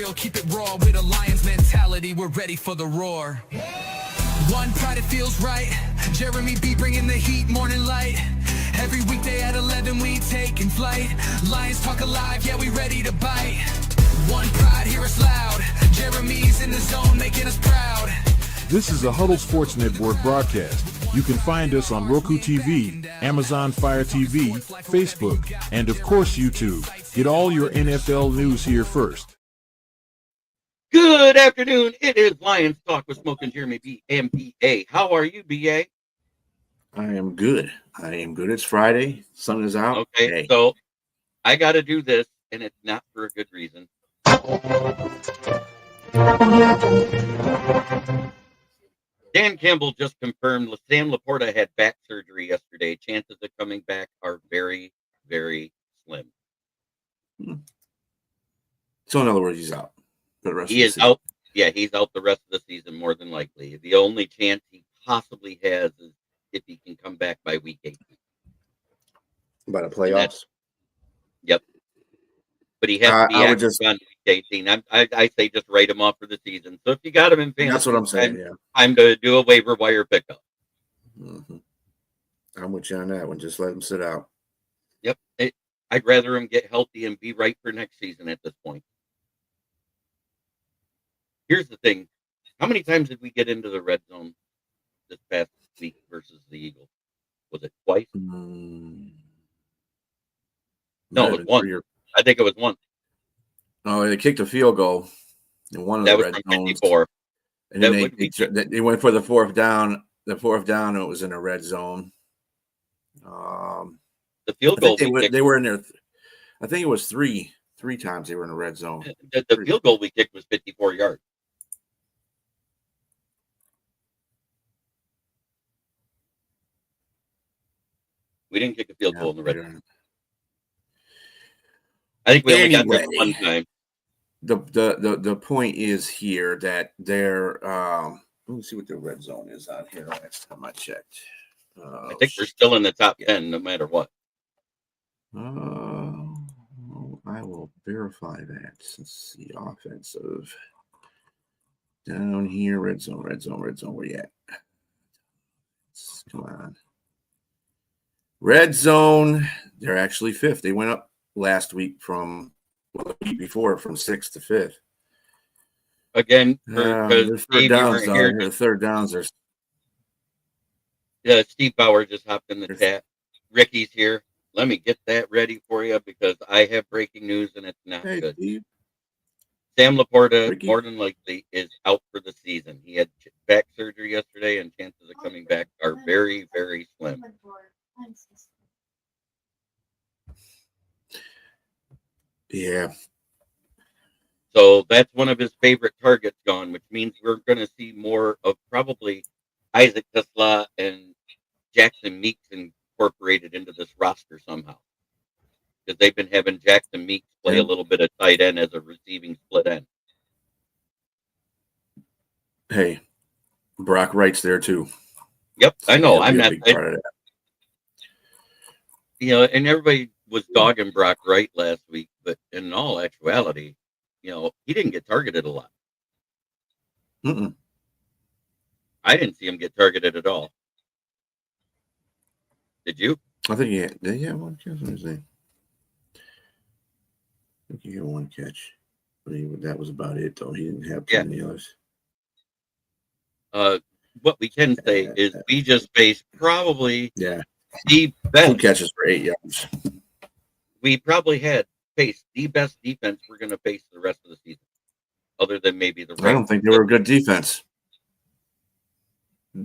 real, keep it raw. With a Lions mentality, we're ready for the roar. One pride, it feels right. Jeremy B bringing the heat, morning light. Every weekday at 11 we taking flight. Lions Talk alive, yeah, we ready to bite. One pride, hear us loud. Jeremy's in the zone, making us proud. This is a Huddle Sports Network broadcast. You can find us on Roku TV, Amazon Fire TV, Facebook, and of course YouTube. Get all your NFL news here first. Good afternoon. It is Lions Talk with Smoke and Jeremy B and BA. How are you, BA? I am good. It's Friday. Sun is out. Okay, so I got to do this, and it's not for a good reason. Dan Campbell just confirmed Sam Laporta had back surgery yesterday. Chances of coming back are very, very slim. So in other words, he's out for the rest of the season. Out. Yeah, he's out the rest of the season more than likely. The only chance he possibly has is if he can come back by week 18. By the playoffs? Yep. But he has to be active on week 18. I say just write him off for the season. So if you got him in fantasy, that's what I'm saying. Yeah, I'm going to do a waiver wire pickup. Mm-hmm. I'm with you on that one. Just let him sit out. Yep. I'd rather him get healthy and be right for next season at this point. Here's the thing. How many times did we get into the red zone this past week versus the Eagles? Was it twice? No, it was one. I think it was one. Oh, they kicked a field goal in one of the red zones. 54. And then they went for the fourth down. The fourth down, it was in a red zone. The field goal they were in there. I think it was three times they were in a red zone. The field goal we kicked was 54 yards. We didn't kick a field goal in the red zone. I think we only got there one time. The point is here that they're let me see what the red zone is out here last time I checked. I think they're still in the top 10 no matter what. I will verify that. Let's see, offensive. Down here, red zone. Where you at? Come on. Red zone, they're actually fifth. They went up last week the week before from 6th to 5th. Again, the third downs are. Yeah, Steve Bauer just hopped in the chat. Ricky's here. Let me get that ready for you because I have breaking news and it's not good. Steve. Sam Laporta, more than likely, is out for the season. He had back surgery yesterday, and chances of coming back are very, very slim. Yeah. So that's one of his favorite targets gone, which means we're going to see more of probably Isaac Tesla and Jackson Meeks incorporated into this roster somehow. Because they've been having Jackson Meeks play a little bit of tight end as a receiving split end. Hey, Brock Wright's there too. Yep, I know. I'm not part of that. And everybody was dogging Brock Wright last week, but in all actuality, he didn't get targeted a lot. Mm-mm. I didn't see him get targeted at all. Did you? I think he had one catch. Let me see. I think he had one catch. But that was about it, though. He didn't have too many others. What we can say is we just faced probably the best. 2 catches for 8 yards. We probably faced the best defense we're going to face the rest of the season, other than maybe the Rams. I don't think they were a good defense.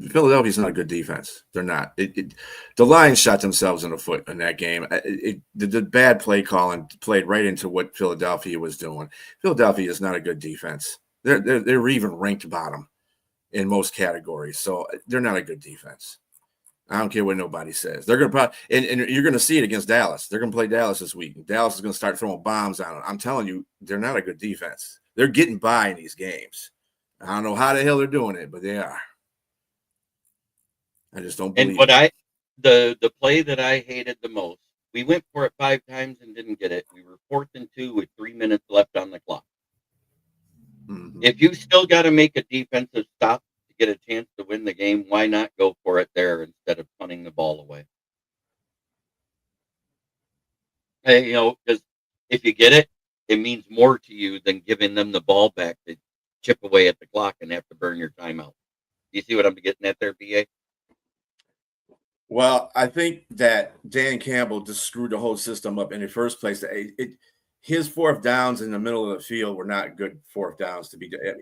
Philadelphia's not a good defense. They're not. The Lions shot themselves in the foot in that game. The bad play calling played right into what Philadelphia was doing. Philadelphia is not a good defense. They're even ranked bottom in most categories, so they're not a good defense. I don't care what nobody says. They're going to probably, and you're going to see it against Dallas. They're going to play Dallas this week. Dallas is going to start throwing bombs on them. I'm telling you, they're not a good defense. They're getting by in these games. I don't know how the hell they're doing it, but they are. I just don't believe it. The play that I hated the most, we went for it 5 times and didn't get it. We were 4th and 2 with 3 minutes left on the clock. If you still got to make a defensive stop to get a chance to win the game, why not go for it there instead of punting the ball away? Hey, because if you get it, it means more to you than giving them the ball back to chip away at the clock and have to burn your timeout. You see what I'm getting at there, BA? Well, I think that Dan Campbell just screwed the whole system up in the first place. His fourth downs in the middle of the field were not good fourth downs to be at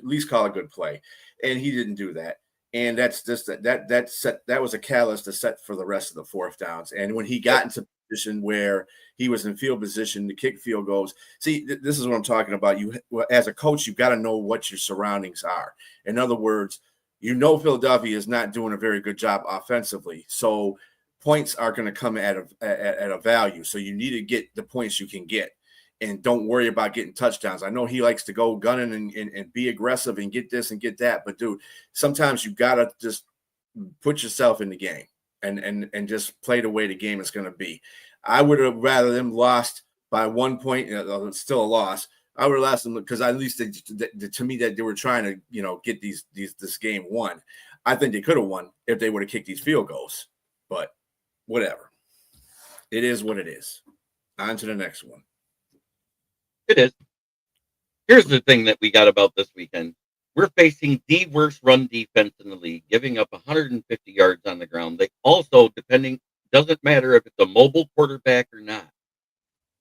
least call a good play, and he didn't do that. And that's just that was a catalyst to set for the rest of the fourth downs. And when he got into position where he was in field position to kick field goals, see, this is what I'm talking about. You, as a coach, you've got to know what your surroundings are. In other words, Philadelphia is not doing a very good job offensively, so points are going to come at a value. So you need to get the points you can get, and don't worry about getting touchdowns. I know he likes to go gunning and be aggressive and get this and get that, but dude, sometimes you got to just put yourself in the game and just play the way the game is going to be. I would have rather them lost by 1 point. It's still a loss. I would have lost them because at least to me that they were trying to get this game won. I think they could have won if they would have kicked these field goals, but whatever. It is what it is. On to the next one. It is. Here's the thing that we got about this weekend. We're facing the worst run defense in the league, giving up 150 yards on the ground. They also, doesn't matter if it's a mobile quarterback or not.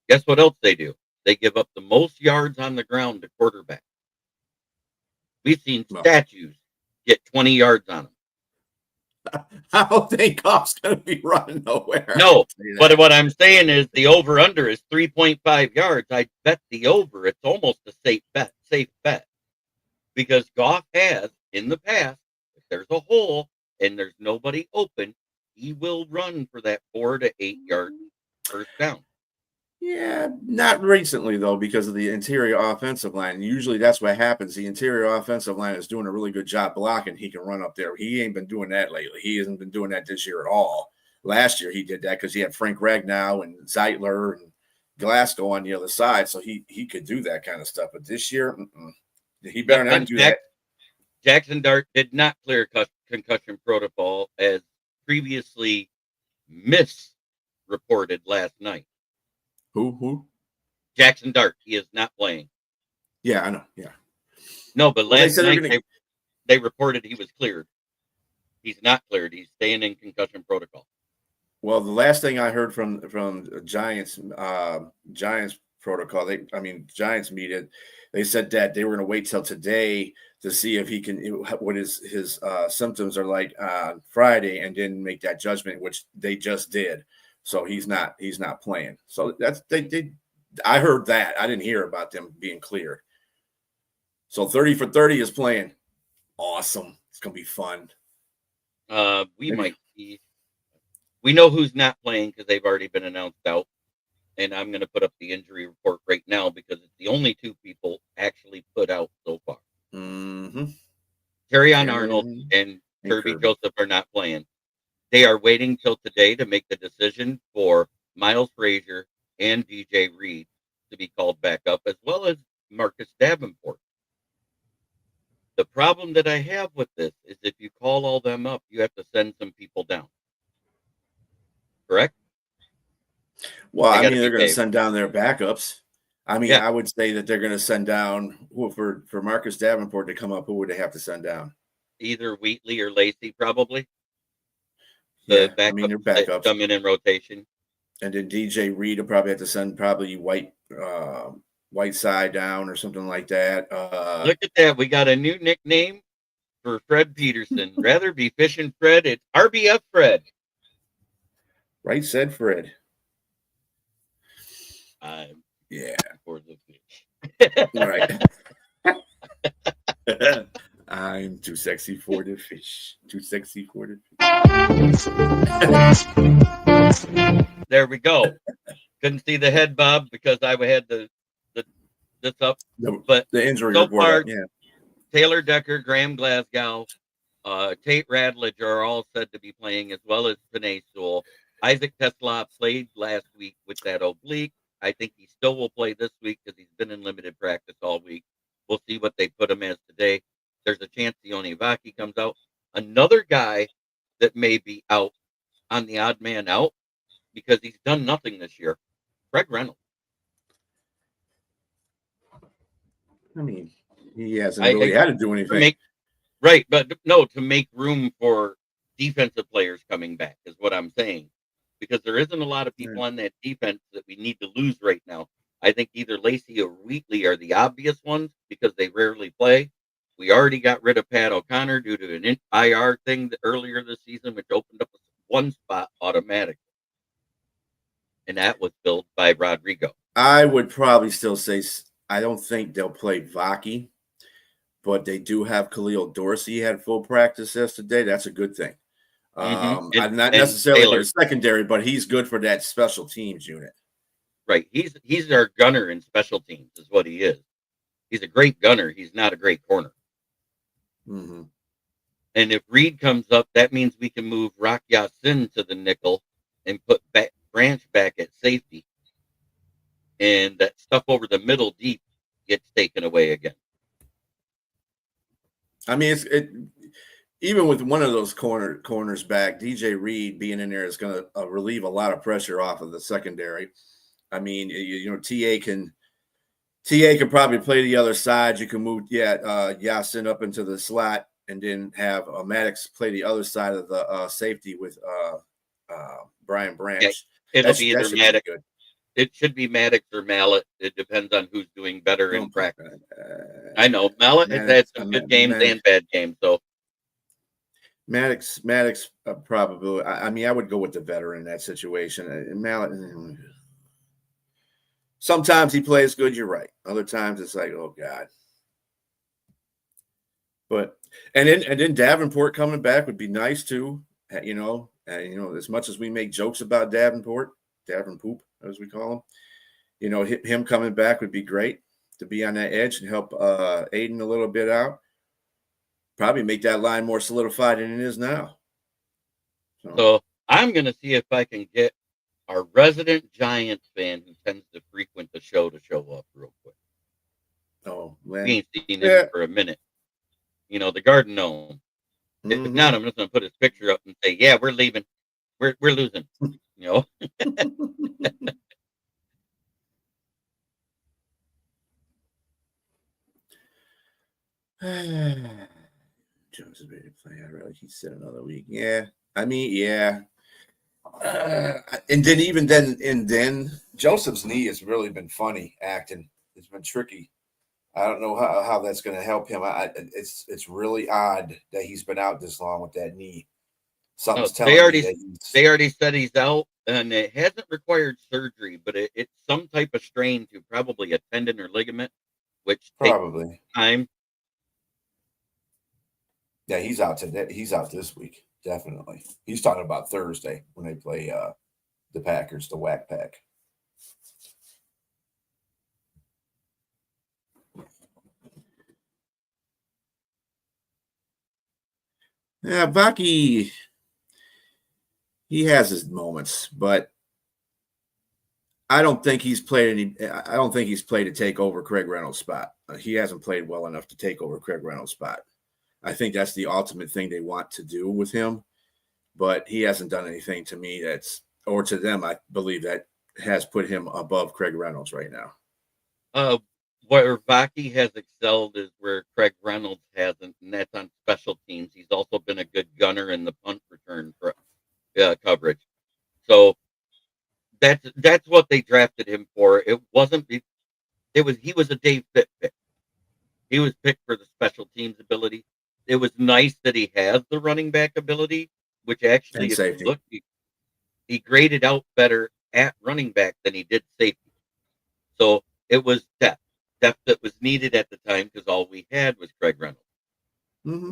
Guess what else they do? They give up the most yards on the ground to quarterback. We've seen statues get 20 yards on them. I don't think Goff's going to be running nowhere. No, but what I'm saying is the over-under is 3.5 yards. I bet the over. It's almost a safe bet. Because Goff has, in the past, if there's a hole and there's nobody open, he will run for that 4 to 8 yard first down. Yeah, not recently, though, because of the interior offensive line. Usually that's what happens. The interior offensive line is doing a really good job blocking. He can run up there. He ain't been doing that lately. He hasn't been doing that this year at all. Last year he did that because he had Frank Ragnow and Zeitler and Glasgow on the other side, so he could do that kind of stuff. But this year, he better not do that. Jackson Dart did not clear concussion protocol as previously misreported last night. Who? Jackson Dart. He is not playing. Yeah, I know. Yeah. No, but last night they reported he was cleared. He's not cleared. He's staying in concussion protocol. Well, the last thing I heard from Giants protocol, Giants media, they said that they were going to wait till today to see if he can, what his symptoms are like on Friday, and then make that judgment, which they just did. So he's not playing. So that's I heard that. I didn't hear about them being cleared. So 30 for 30 is playing. Awesome. It's gonna be fun. Might see. We know who's not playing because they've already been announced out. And I'm gonna put up the injury report right now because it's the only two people actually put out so far. Mm-hmm. Terrion Arnold and Kirby Joseph are not playing. They are waiting till today to make the decision for Miles Frazier and DJ Reed to be called back up, as well as Marcus Davenport. The problem that I have with this is if you call all them up, you have to send some people down. Correct? Well, they're going to send down their backups. I would say that they're going to send down for Marcus Davenport to come up. Who would they have to send down? Either Wheatley or Lacey, probably. They're backups come in rotation, and then DJ Reed will probably have to send Whiteside down or something like that. Look at that! We got a new nickname for Fred Peterson. Rather be fishing Fred, it's RBF Fred. Right, said Fred. Yeah, for the fish. Right. I'm too sexy for the fish. Too sexy for the fish. There we go. Couldn't see the head bob because I had this up. But the injury so report. far, Taylor Decker, Graham Glasgow, Tate Radledge are all said to be playing, as well as Panay Sewell. Isaac Tesla played last week with that oblique. I think he still will play this week because he's been in limited practice all week. We'll see what they put him chance Sione Vaki comes out. Another guy that may be out on the odd man out because he's done nothing this year, Craig Reynolds. I mean, he hasn't really had to do anything. Right, but no, to make room for defensive players coming back is what I'm saying. Because there isn't a lot of people on that defense that we need to lose right now. I think either Lacey or Wheatley are the obvious ones because they rarely play. We already got rid of Pat O'Connor due to an IR thing earlier this season, which opened up one spot automatically. And that was filled by Rodrigo. I would probably still say I don't think they'll play Vaki, but they do have Khalil Dorsey had full practice yesterday. That's a good thing. I'm not necessarily for the secondary, but he's good for that special teams unit. Right. He's our gunner in special teams is what he is. He's a great gunner. He's not a great corner. Mm-hmm. And if Reed comes up, that means we can move Rock Yassin to the nickel and put Branch back at safety. And that stuff over the middle deep gets taken away again. I mean, even with one of those corners back, DJ Reed being in there is going to relieve a lot of pressure off of the secondary. I mean, TA can probably play the other side. You can move, Yasin up into the slot, and then have Maddox play the other side of the safety with Brian Branch. Yeah, it'll be either Maddox. It should be Maddox or Mallet. It depends on who's doing better in practice. I know Mallet has had some good games and bad games, so. Maddox probably. I mean, I would go with the veteran in that situation. Mallet. Sometimes he plays good. You're right. Other times it's like, oh God. But and then Davenport coming back would be nice too. As much as we make jokes about Davenport Poop, as we call him, him coming back would be great to be on that edge and help Aiden a little bit out. Probably make that line more solidified than it is now. So I'm going to see if I can get our resident Giants fan who tends to frequent the show to show up real quick. Oh, man. We ain't seen him for a minute. The Garden Gnome. Mm-hmm. If not, I'm just going to put his picture up and say, yeah, we're leaving. We're losing. Jones is ready to play. I'd rather he said another week. Yeah. I mean, yeah. And then Joseph's knee has really been funny acting. It's been tricky. I don't know how that's going to help him. It's really odd that he's been out this long with that knee. Something's telling me they already said he's out, and it hasn't required surgery, but it's some type of strain to probably a tendon or ligament, which probably takes time. Yeah, he's out today. He's out this week, definitely. He's talking about Thursday when they play the Packers, the Whack Pack. Yeah, Vaki, he has his moments, but I don't think he's played to take over Craig Reynolds' spot. He hasn't played well enough to take over Craig Reynolds' spot. I think that's the ultimate thing they want to do with him, but he hasn't done anything to me or to them, I believe, that has put him above Craig Reynolds right now. Where Vaki has excelled is where Craig Reynolds hasn't, and that's on special teams. He's also been a good gunner in the punt return coverage. So that's what they drafted him for. He was a Dave Pitt pick. He was picked for the special teams ability. It was nice that he has the running back ability, which actually, if you look, he graded out better at running back than he did safety. So it was depth that was needed at the time because all we had was Craig Reynolds. Mm-hmm.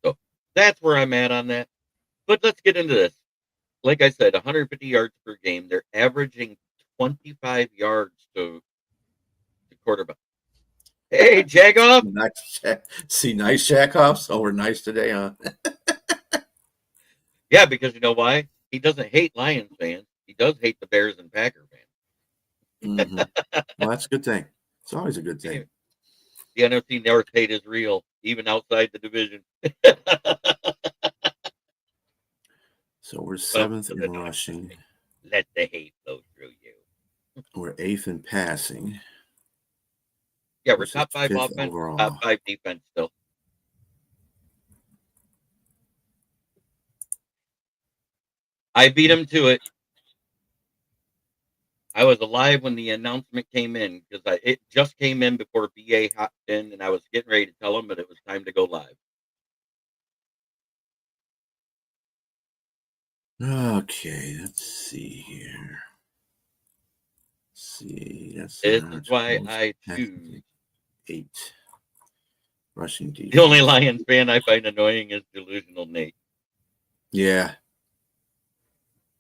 So that's where I'm at on that. But let's get into this. Like I said, 150 yards per game. They're averaging 25 yards to quarterback. Hey, Jagoff. Nice Jackoffs over nice today, huh? Yeah, because you know why? He doesn't hate Lions fans. He does hate the Bears and Packer fans. Mm-hmm. Well, that's a good thing. It's always a good thing. The NFC North hate is real, even outside the division. So we're 7th in North. rushing. Let the hate flow through you. We're 8th in passing. Yeah, we're top 5 offense, overall. top 5 defense still. I beat him to it. I was alive when the announcement came in because it just came in before BA hopped in, and I was getting ready to tell him, but it was time to go live. Okay, let's see here. This is why I choose 8 rushing defense. The only Lions fan I find annoying is Delusional Nate. Yeah.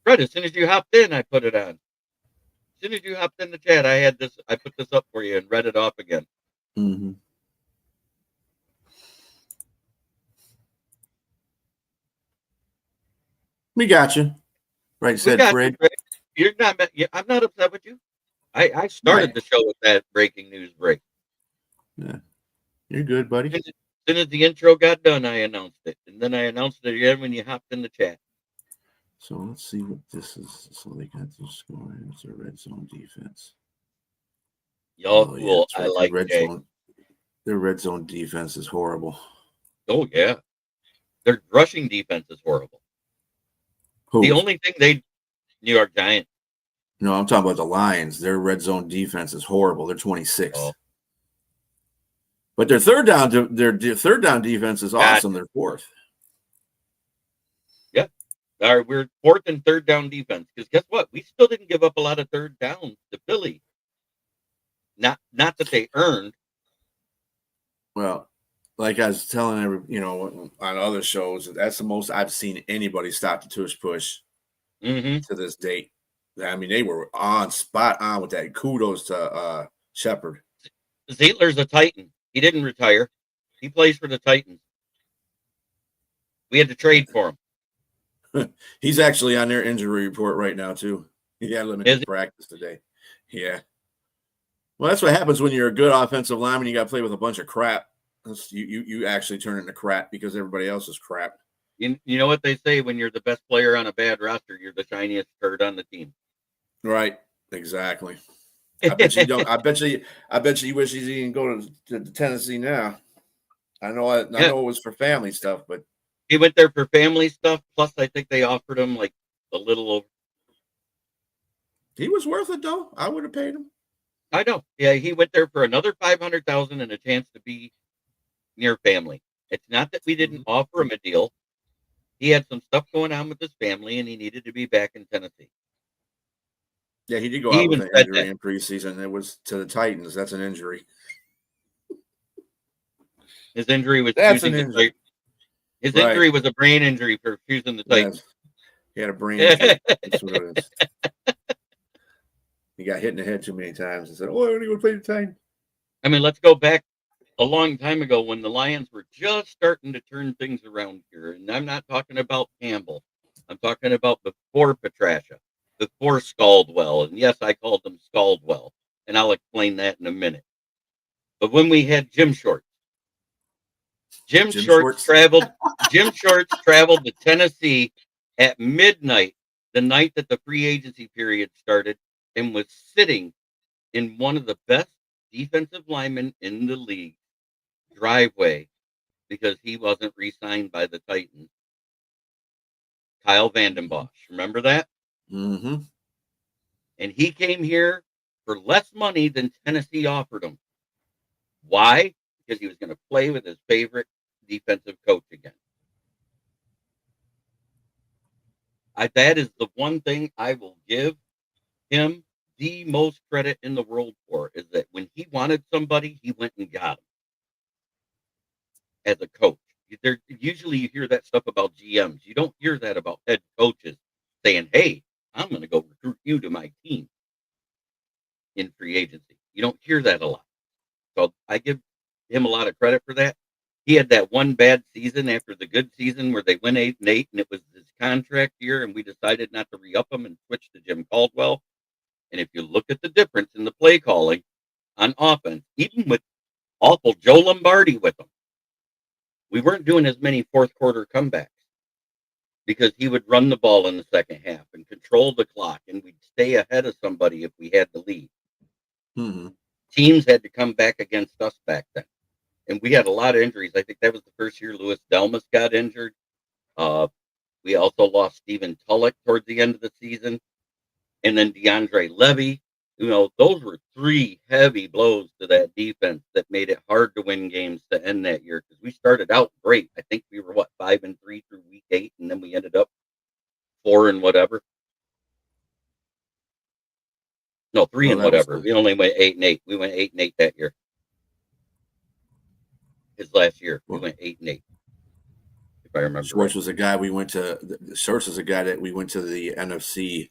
Fred, as soon as you hopped in, I put it on. As soon as you hopped in the chat, I put this up for you and read it off again. Mm-hmm. We got you. Right, said Fred. You're not. I'm not upset with you. I started the show with that breaking news break. Yeah, you're good, buddy. As soon as the intro got done, I announced it, and then I announced it again when you hopped in the chat. So let's see what this is. So they got the score. It's a red zone defense. Y'all cool. Yeah, right. I like red zone. Their red zone defense is horrible. Oh yeah, their rushing defense is horrible. Who? The only thing New York Giants. No, I'm talking about the Lions. Their red zone defense is horrible. They're 26th. Oh. But their third down defense is awesome. They're 4th. Yeah. All right, we're 4th and 3rd down defense. Because guess what? We still didn't give up a lot of 3rd downs to Philly. Not that they earned. Well, like I was telling on other shows, that's the most I've seen anybody stop the tush push to this date. I mean, they were spot on with that. Kudos to Shepard. Zietler's a Titan. He didn't retire. He plays for the Titans. We had to trade for him. He's actually on their injury report right now, too. He had limited practice today. Yeah. Well, that's what happens when you're a good offensive lineman. You got to play with a bunch of crap. You actually turn into crap because everybody else is crap. You know what they say, when you're the best player on a bad roster, you're the shiniest turd on the team. Right. Exactly. I bet you don't. I bet you wish he didn't go to Tennessee now. I know it was for family stuff, but he went there for family stuff. Plus, I think they offered him like a little over. He was worth it, though. I would have paid him. I know. Yeah, he went there for another $500,000 and a chance to be near family. It's not that we didn't offer him a deal. He had some stuff going on with his family, and he needed to be back in Tennessee. Yeah, he did go out with an injury in preseason. It was to the Titans. That's an injury. His injury was His injury was a brain injury for choosing the Titans. Yes. He had a brain injury. That's what it is. He got hit in the head too many times and said, "Oh, I only want to play the Titans." I mean, let's go back a long time ago when the Lions were just starting to turn things around here. And I'm not talking about Campbell. I'm talking about before Petrasha, before Scaldwell. And yes, I called them Scaldwell. And I'll explain that in a minute. But when we had Jim Shorts, Jim Shorts traveled to Tennessee at midnight, the night that the free agency period started, and was sitting in one of the best defensive linemen in the league driveway because he wasn't re-signed by the Titans. Kyle Vanden Bosch, remember that? Mm-hmm. And he came here for less money than Tennessee offered him. Why? Because he was going to play with his favorite defensive coach again. That is the one thing I will give him the most credit in the world for, is that when he wanted somebody, he went and got him. As a coach, usually you hear that stuff about GMs. You don't hear that about head coaches saying, "Hey, I'm going to go recruit you to my team in free agency." You don't hear that a lot. So I give him a lot of credit for that. He had that one bad season after the good season where they went 8-8, and it was his contract year, and we decided not to re-up him and switch to Jim Caldwell. And if you look at the difference in the play calling, on offense, even with awful Joe Lombardi with them. We weren't doing as many fourth quarter comebacks because he would run the ball in the second half and control the clock, and we'd stay ahead of somebody if we had the lead. Mm-hmm. Teams had to come back against us back then. And we had a lot of injuries. I think that was the first year Louis Delmas got injured. We also lost Stephen Tulloch towards the end of the season. And then DeAndre Levy. You know, those were three heavy blows to that defense that made it hard to win games to end that year because we started out great. I think we were, 5-3 through week 8, and then we ended up 4 and whatever. No, 3 and whatever. We only went 8-8. We went 8-8 that year. His last year, we went 8-8. If I remember. Schwartz was a guy we went to. Schwartz was a guy that we went to the NFC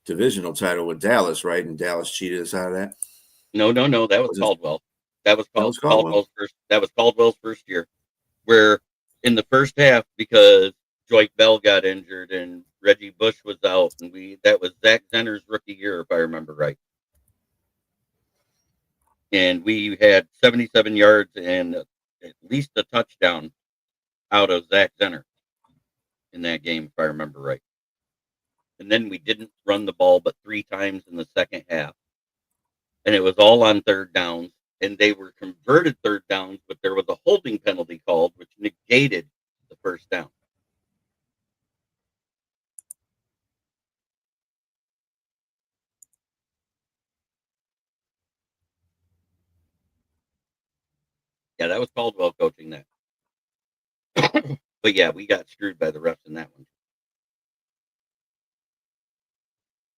divisional title with Dallas, right? And Dallas cheated us out of that. No. That was Caldwell. That was Caldwell's first. That was Caldwell's first year, where in the first half, because Joyke Bell got injured and Reggie Bush was out, and that was Zach Zenner's rookie year, if I remember right. And we had 77 yards and at least a touchdown out of Zach Zenner in that game, if I remember right. And then we didn't run the ball but 3 times in the second half. And it was all on third downs. And they were converted third downs, but there was a holding penalty called, which negated the first down. Yeah, that was Caldwell coaching that. But yeah, we got screwed by the refs in that one.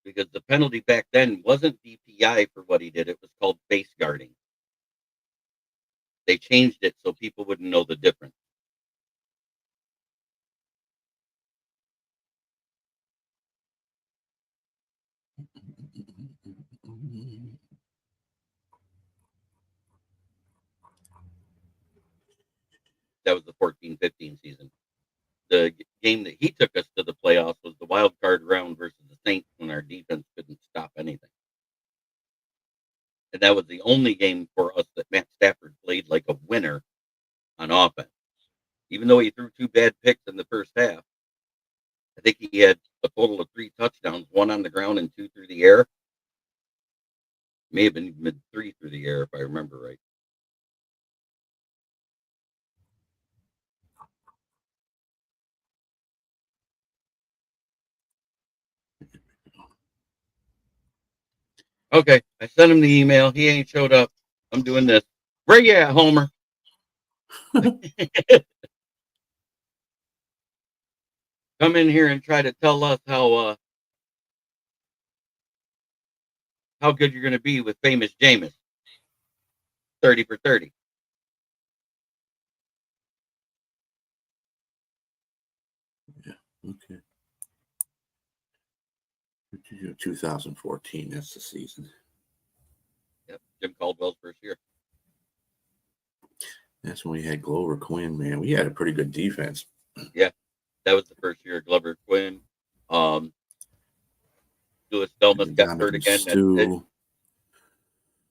Because the penalty back then wasn't DPI for what he did. It was called face guarding. They changed it so people wouldn't know the difference. That was the 14-15 season. The game that he took us to the playoffs was the wild card round versus the Saints when our defense couldn't stop anything. And that was the only game for us that Matt Stafford played like a winner on offense. Even though he threw 2 bad picks in the first half, I think he had a total of 3 touchdowns, 1 on the ground and 2 through the air. May have been even 3 through the air, if I remember right. Okay, I sent him the email. He ain't showed up. I'm doing this. Where you at, Homer? Come in here and try to tell us how good you're going to be with famous Jameis. 30 for 30. Yeah, okay. 2014, that's the season. Yep, Jim Caldwell's first year. That's when we had Glover Quinn, man. We had a pretty good defense. Yeah, that was the first year of Glover Quinn. Louis Delmas got hurt again.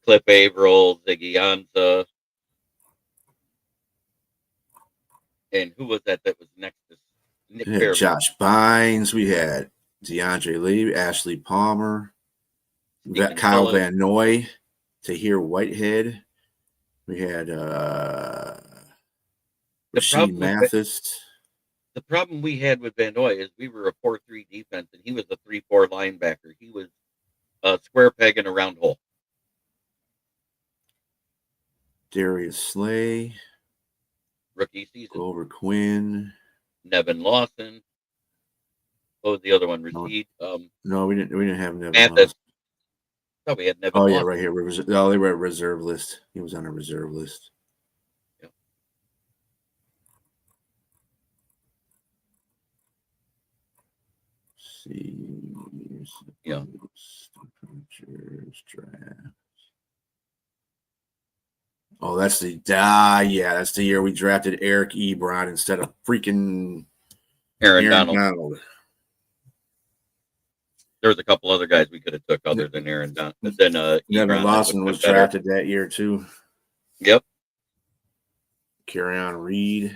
Cliff Averill, Ziggy Ansah. And who was that was next to Nick Fairbairn? Josh Bynes. We had DeAndre Lee, Ashley Palmer, Kyle Van Noy, Tahir Whitehead. We had Rasheed Mathis. The problem we had with Van Noy is we were a 4-3 defense, and he was a 3-4 linebacker. He was a square peg in a round hole. Darius Slay. Rookie season. Glover Quinn. Nevin Lawson. What was the other one? Rashid? No, we didn't have Nevin Mathis. Lawson. I thought we had Nevin Lawson. Yeah, right here. They were a reserve list. He was on a reserve list. Yep. Yeah. Oh, that's that's the year we drafted Eric Ebron instead of freaking Aaron Donald. There was a couple other guys we could have took other than Aaron Don. But then Nevin Ebron Lawson would was have been better. drafted that year too. Yep. Carry-on Reed.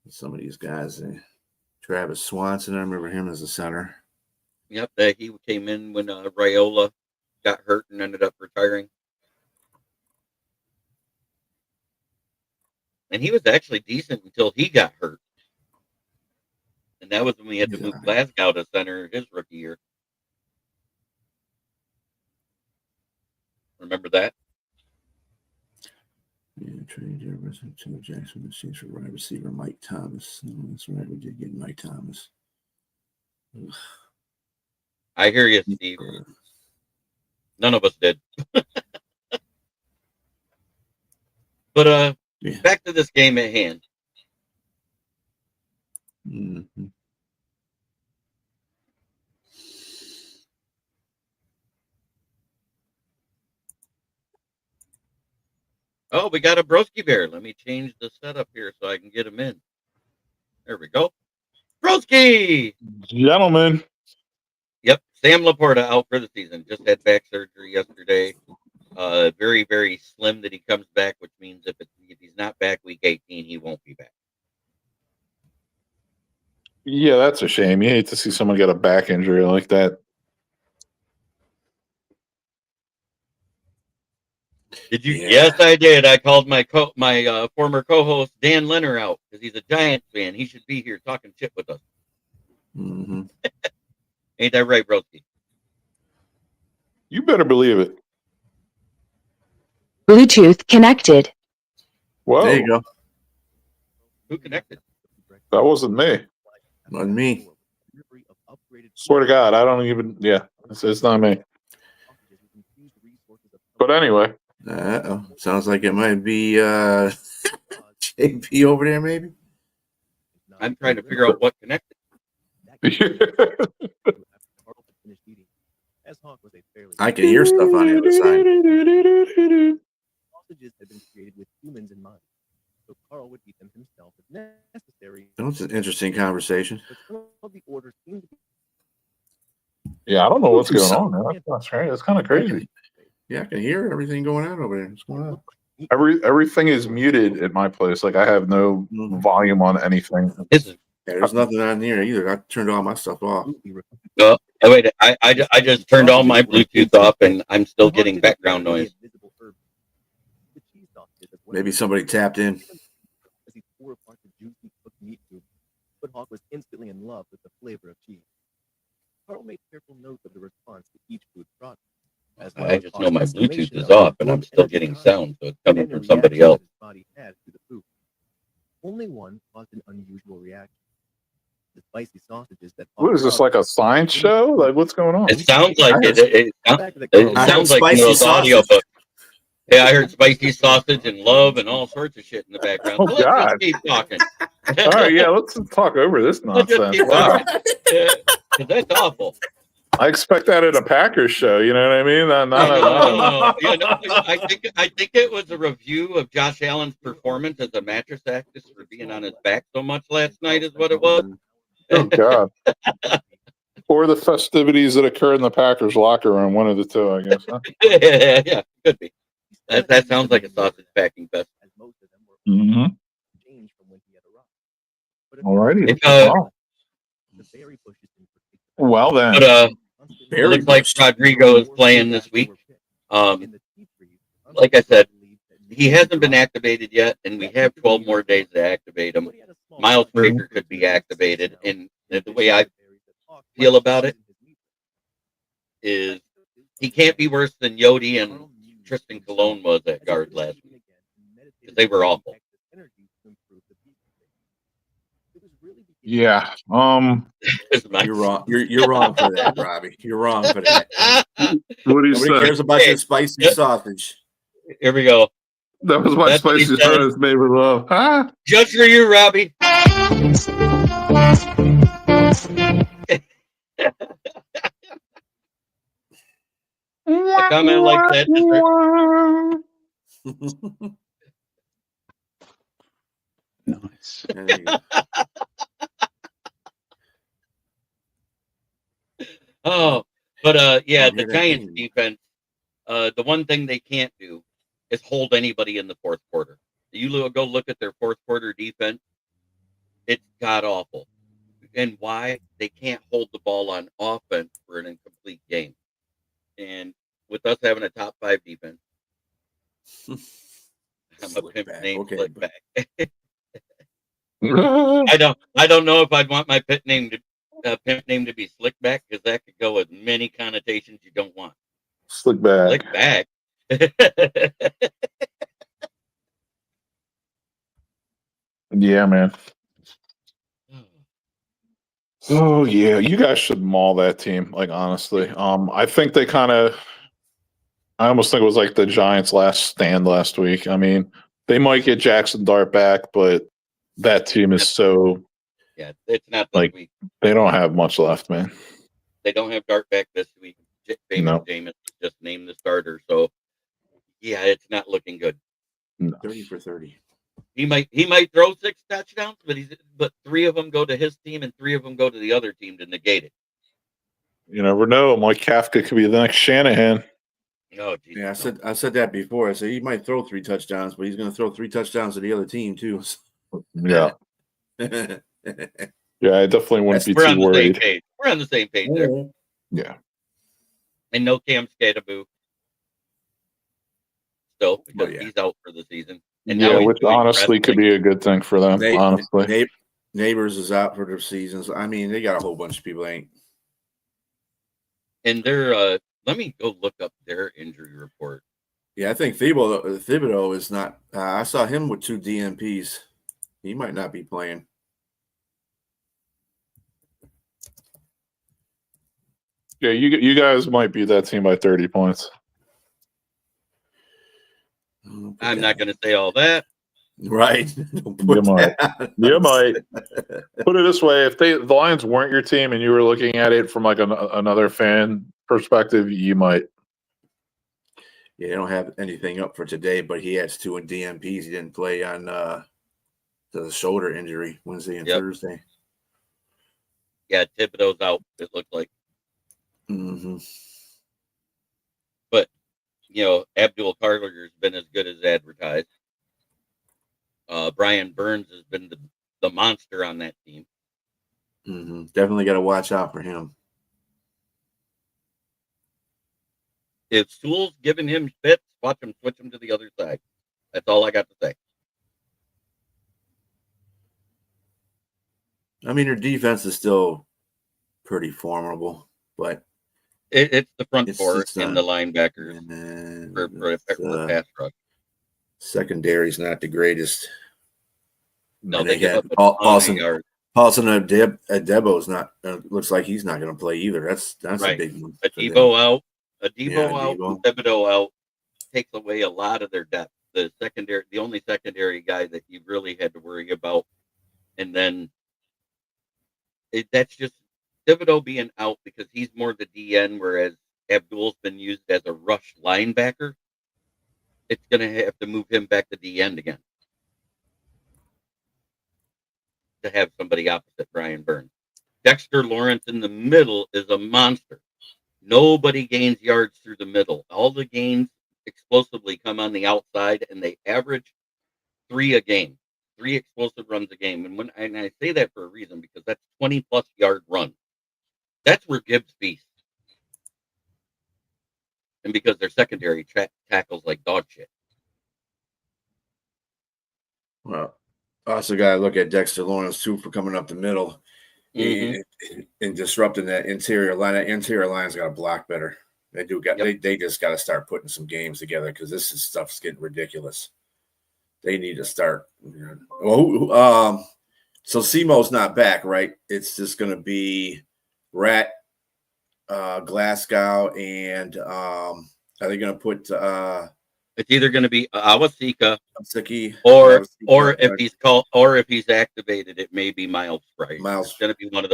Some of these guys. Travis Swanson, I remember him as a center. Yep. He came in when Raiola got hurt and ended up retiring. And he was actually decent until he got hurt. And that was when we had to move Glasgow to center his rookie year. Remember that? Yeah, Trey Jefferson, Tim Jackson, machines for wide receiver Mike Thomas. Oh, that's right, we did get Mike Thomas. Ugh. I hear you, Steve. None of us did. But back to this game at hand. Mm-hmm. Oh, we got a Broski Bear. Let me change the setup here so I can get him in. There we go. Broski! Gentlemen. Yep. Sam Laporta out for the season. Just had back surgery yesterday. Very, very slim that he comes back, which means if he's not back week 18, he won't be back. Yeah, that's a shame. You hate to see someone get a back injury like that. Did you? Yeah. Yes, I did. I called my former co-host Dan Lenner out because he's a Giants fan. He should be here talking shit with us. Mm-hmm. Ain't that right, Broski? You better believe it. Bluetooth connected. Whoa, There you go. Who connected? that wasn't me. Wasn't me. Swear to God, I don't even. Yeah, it's not me. But anyway, Uh-oh. Sounds like it might be JP over there, maybe. I'm trying to figure out what connected. I can hear stuff on the other side. Sausages had been created with humans in mind, so Carl would eat them himself if necessary. That's an interesting conversation. But some of the orders seemed to be Yeah, I don't know what's going on, man. That's right. It's kind of crazy. Yeah, I can hear everything going on over there. What's going on? Everything is muted at my place. Like I have no volume on anything. This is There's nothing on here either. I turned all my stuff off. wait. I just turned all my Bluetooth off, and I'm still getting background noise. Maybe somebody tapped in. As he tore apart the juicy cooked meat cube, but Hawk was instantly in love with the flavor of cheese. Carl made careful note of the response to each food product. I just know my Bluetooth is off, and I'm still getting sound, so it's coming from somebody else. His body had to the food. Only one caused an unusual reaction. The spicy sausages that. What is this, like a science show? Like what's going on? It sounds like it sounds like one of spicy those audio sausage. books. Yeah, I heard spicy sausage and love and all sorts of shit in the background. Oh, So let's God. just keep talking. All right, yeah, let's talk over this Let's just nonsense. keep Wow. talking. Yeah, 'cause that's awful. I expect that at a Packers show. You know what I mean? No. You know, I think it was a review of Josh Allen's performance as a mattress actress for being on his back so much last night is what it was. Oh God. Or the festivities that occur in the Packers locker room. One of the two, I guess. Huh? Yeah, could be. That sounds like a sausage packing fest. Mm-hmm. All righty. Well then. But it looks like Rodrigo is playing this week. Like I said, he hasn't been activated yet, and we have 12 more days to activate him. Miles Baker could be activated, and the way I feel about it is he can't be worse than Yodi and Tristan Colon was at guard last week, because they were awful. Yeah. You're wrong. You're wrong for that, Robbie. You're wrong for that. What do you Nobody say? cares about your spicy sausage. Here we go. That was my That's what he spicy said. sauce made with love. Huh? Just for you, Robbie. A comment like that. Nice. There you go. Oh, but yeah, Don't the hear that Giants name. defense, the one thing they can't do is hold anybody in the fourth quarter. Go look at their fourth quarter defense. It's god awful. And why? They can't hold the ball on offense for an incomplete game. And with us having a top 5 defense, I'm a Slick pimp back. named Okay, Slick but Back. I don't know if I'd want my pimp name to be Slick Back, because that could go with many connotations you don't want. Slick bag. Slick Back. Yeah, man. Oh yeah, you guys should maul that team. Like honestly, I think they kind of. I almost think it was like the Giants' last stand last week. I mean, they might get Jackson Dart back, but that team is so Yeah, it's not this like week. they don't have much left, man. They don't have Dart back this week. Famous No, Jameis just named the starter, so yeah, it's not looking good. no. 30 for 30. He might throw 6 touchdowns, but 3 of them go to his team and 3 of them go to the other team to negate it. You never know. Mike Kafka could be the next Shanahan. Oh, Jesus, Yeah, I said that before. I said he might throw 3 touchdowns, but he's going to throw 3 touchdowns to the other team too. Yeah, yeah. I definitely wouldn't be we're too on the same worried. page. We're on the same page there. Yeah, And no Cam Skataboo still, because yeah. he's out for the season. And yeah, now he's which doing honestly could wrestling. be a good thing for them. Honestly, Neighbors is out for their seasons. I mean, they got a whole bunch of people ain't. And they're let me go look up their injury report. Yeah, I think Thibodeau is not. I saw him with 2 DNPs. He might not be playing. yeah, you guys might beat that team by 30 points. I'm not going to say all that. Right. You might. You might. Put it this way: if the Lions weren't your team and you were looking at it from like another fan perspective, you might. Yeah, they don't have anything up for today, but he has 2 DNPs. He didn't play on the shoulder injury Wednesday and Thursday. Yeah, Thibodeau's out, it looked like. Mm-hmm. But, Abdul Carter's been as good as advertised. Brian Burns has been the monster on that team. Mm-hmm. Definitely got to watch out for him. If Sewell's giving him fits, watch him switch him to the other side. That's all I got to say. I mean, their defense is still pretty formidable, but It's the front four and the linebackers for the pass rush. Secondary's not the greatest. No, they give up a ton of yards. Paulson Adebo's not. Looks like he's not going to play either. That's right. A big one. Adebo out, and Thibodeau out takes away a lot of their depth. The only secondary guy that you really had to worry about, and then that's just Thibodeau being out because he's more the DN, whereas Abdul's been used as a rush linebacker. It's going to have to move him back to the end again to have somebody opposite Brian Burns. Dexter Lawrence in the middle is a monster. Nobody gains yards through the middle. All the gains explosively come on the outside, and they average 3 a game, 3 explosive runs a game. And I say that for a reason, because that's 20-plus yard run. That's where Gibbs feasts. And because their secondary tackles like dog shit. Well, also got to look at Dexter Lawrence too for coming up the middle and disrupting that interior line. That interior line's got to block better. They do got. They just got to start putting some games together, because stuff's getting ridiculous. They need to start. Well, so Simo's not back, right? It's just going to be Rat, Glasgow, and are they going to put? It's either going to be Awasika or if he's activated, it may be Miles Price. It's going to be one of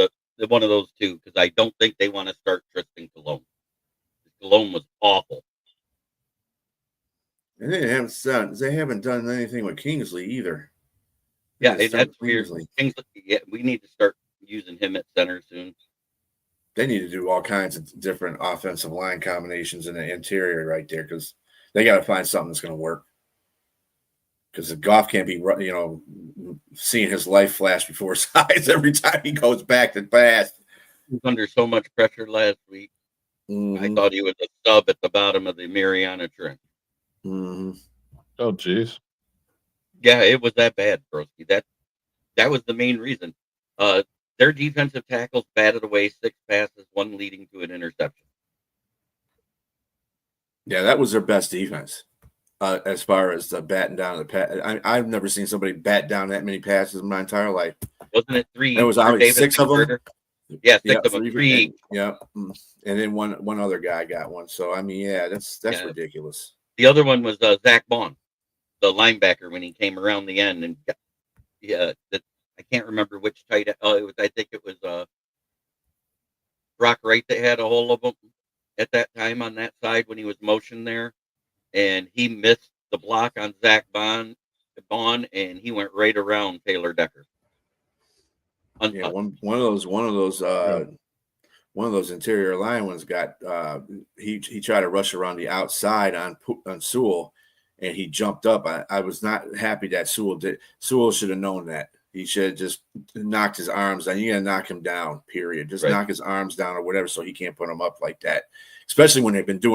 those two, because I don't think they want to start Tristan Colon. Colon was awful. And they haven't done anything with Kingsley either. Yeah, that's weird. Kingsley, we need to start using him at center soon. they need to do all kinds of different offensive line combinations in the interior right there because they got to find something that's going to work. Because the Goff can't be, seeing his life flash before his eyes every time he goes back to pass. He was under so much pressure last week. Mm-hmm. I thought he was a sub at the bottom of the Mariana Trench. Mm-hmm. Oh, geez. Yeah, it was that bad, Broski. That was the main reason. Their defensive tackles batted away 6 passes, 1 leading to an interception. Yeah, that was their best defense. As far as the batting down the pass, I've never seen somebody bat down that many passes in my entire life. Wasn't it 3? It was obviously 6 of them. Yeah, 6 of them. 3. Yeah, and then one other guy got one. So I mean, yeah, that's ridiculous. The other one was Zach Bond, the linebacker, when he came around the end and I can't remember which tight end. Oh, I think it was Brock Wright that had a hold of him at that time on that side when he was motioned there. And he missed the block on Zach Bond, and he went right around Taylor Decker. Yeah, one of those interior line ones got he tried to rush around the outside on Sewell, and he jumped up. I was not happy that Sewell did. Sewell should have known that. He should have just knocked his arms down. You got to knock him down, period. Just knock his arms down or whatever so he can't put them up like that, especially when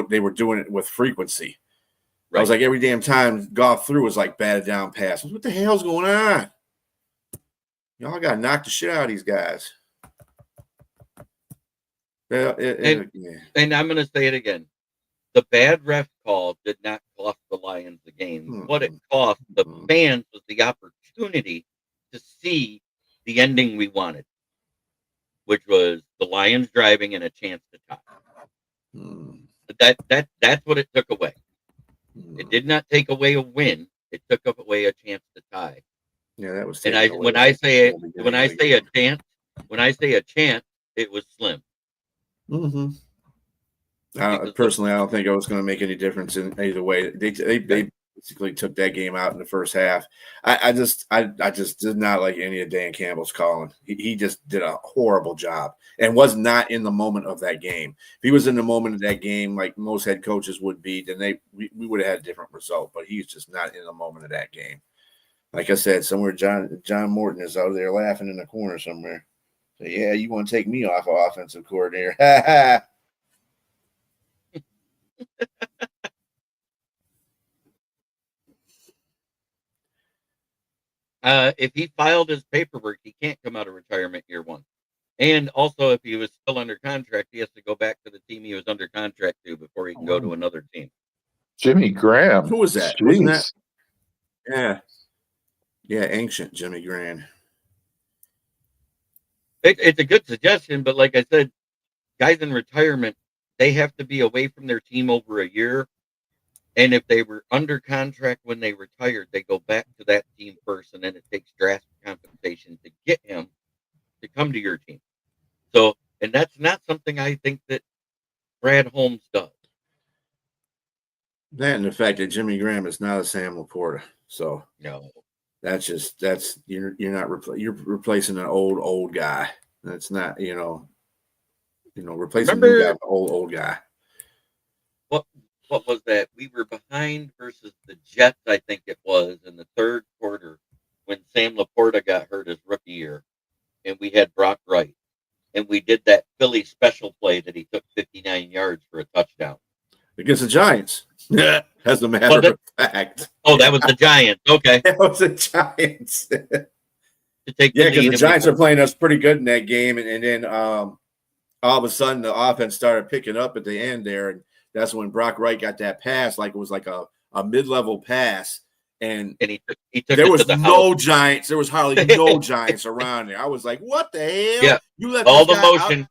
they were doing it with frequency. Right. I was like, every damn time Goff threw was like batted down passes. What the hell's going on? Y'all got to knock the shit out of these guys. And I'm going to say it again. The bad ref call did not cost the Lions the game. What it cost the fans was the opportunity to see the ending we wanted, which was the Lions driving and a chance to tie. That's what it took away. It did not take away a win. It took away a chance to tie. Yeah, that was. And when I say a chance, it was slim. Mm-hmm. Personally, I don't think it was going to make any difference in either way. They basically took that game out in the first half. I just did not like any of Dan Campbell's calling. He just did a horrible job and was not in the moment of that game. If he was in the moment of that game, like most head coaches would be, then we would have had a different result. But he's just not in the moment of that game. Like I said, somewhere John Morton is out there laughing in the corner somewhere. So, yeah, you want to take me off of offensive coordinator? Ha ha. If he filed his paperwork, he can't come out of retirement year 1. And also, if he was still under contract, he has to go back to the team he was under contract to before he can go to another team. Jimmy Graham. Who was that? Jeez. Wasn't that? Yeah. Yeah, ancient Jimmy Graham. It's a good suggestion, but like I said, guys in retirement, they have to be away from their team over a year. And if they were under contract when they retired, they go back to that team first, and then it takes drastic compensation to get him to come to your team. So, and that's not something I think that Brad Holmes does. That and the fact that Jimmy Graham is not a Sam Laporta. So no, you're you're replacing an old guy. That's not replacing the guy with an old guy. What was that? We were behind versus the Jets, I think it was, in the third quarter when Sam Laporta got hurt his rookie year, and we had Brock Wright, and we did that Philly special play that he took 59 yards for a touchdown against the Giants. As a matter of fact. Oh, that was the Giants. Okay, that was the Giants. To take because the Giants are playing us pretty good in that game, and then all of a sudden the offense started picking up at the end there, and that's when Brock Wright got that pass, like it was like a mid-level pass, and he took there was no Giants. There was hardly no Giants around there. I was like, "What the hell?" Yeah, you let all the motion.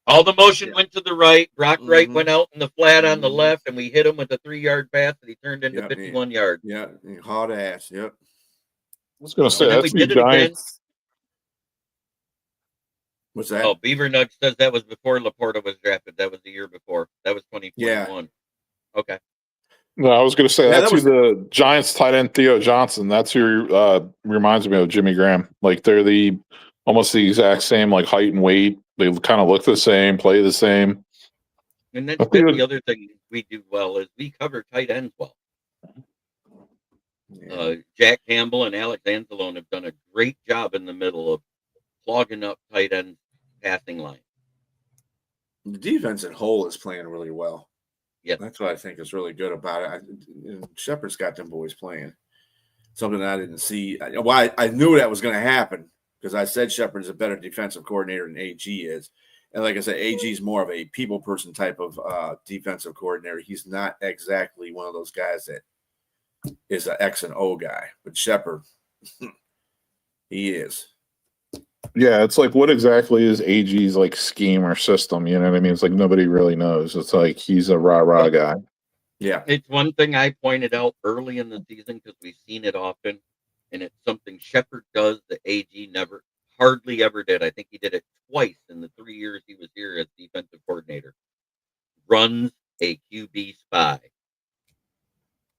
All the motion went to the right. Brock Wright went out in the flat on the left, and we hit him with a 3-yard pass that he turned into 51 yards. Yeah, hard ass. Yep. I was going to say that's the Giants. What's that? Oh, Beaver Nudge says that was before Laporta was drafted. That was the year before. That was 2021. Yeah. Okay. No, I was going to say that's who the Giants tight end Theo Johnson. That's who reminds me of Jimmy Graham. Like they're almost the exact same like height and weight. They kind of look the same, play the same. And that's I think the other thing we do well is we cover tight ends well. Yeah. Jack Campbell and Alex Anzalone have done a great job in the middle of clogging up tight end passing line. The defense at whole is playing really well. Yeah. That's what I think is really good about it. Shepard's got them boys playing. Something I didn't see. Well, I knew that was going to happen because I said Shepard's a better defensive coordinator than AG is. And like I said, AG is more of a people person type of defensive coordinator. He's not exactly one of those guys that is an X and O guy. But Shepard, he is. Yeah, it's like, what exactly is AG's like scheme or system? You know what I mean? It's like nobody really knows. It's like he's a rah-rah guy. Yeah. It's one thing I pointed out early in the season because we've seen it often, and it's something Shepard does that AG hardly ever did. I think he did it twice in the 3 years he was here as defensive coordinator. Runs a QB spy.